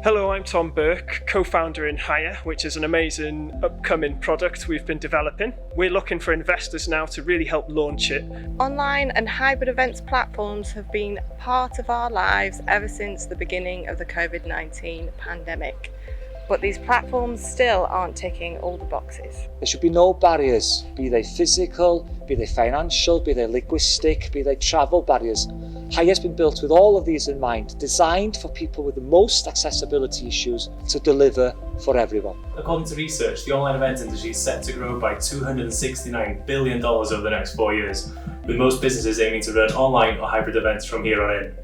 Hello, I'm Tom Burke, co-founder in Haia, which is an amazing upcoming product we've been developing. We're looking for investors now to really help launch it. Online and hybrid events platforms have been part of our lives ever since the beginning of the COVID-19 pandemic. But these platforms still aren't ticking all the boxes. There should be no barriers, be they physical, be they financial, be they linguistic, be they travel barriers. Haia's been built with all of these in mind, designed for people with the most accessibility issues to deliver for everyone. According to research, the online event industry is set to grow by $269 billion over the next 4 years, with most businesses aiming to run online or hybrid events from here on in.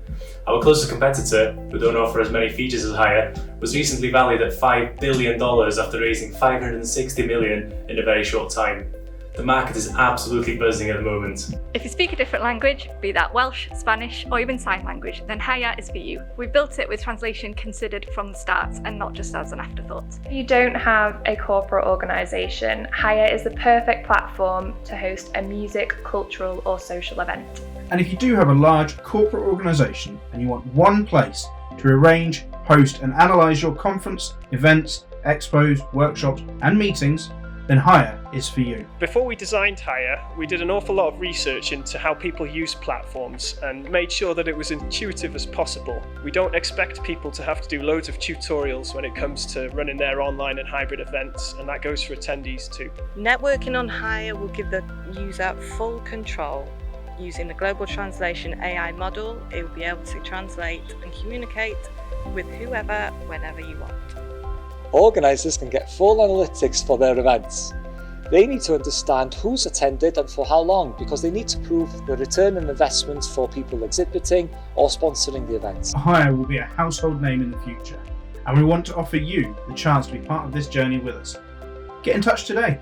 Our closest competitor, who don't offer as many features as Haia, was recently valued at $5 billion after raising $560 million in a very short time. The market is absolutely buzzing at the moment. If you speak a different language, be that Welsh, Spanish, or even sign language, then Haia is for you. We built it with translation considered from the start and not just as an afterthought. If you don't have a corporate organisation, Haia is the perfect platform to host a music, cultural, or social event. And if you do have a large corporate organisation and you want one place to arrange, host and analyse your conference, events, expos, workshops and meetings, then Haia is for you. Before we designed Haia, we did an awful lot of research into how people use platforms and made sure that it was intuitive as possible. We don't expect people to have to do loads of tutorials when it comes to running their online and hybrid events, and that goes for attendees too. Networking on Haia will give the user full control. Using the global translation AI model, it will be able to translate and communicate with whoever, whenever you want. Organisers can get full analytics for their events. They need to understand who's attended and for how long, because they need to prove the return on investment for people exhibiting or sponsoring the events. Haia will be a household name in the future, and we want to offer you the chance to be part of this journey with us. Get in touch today.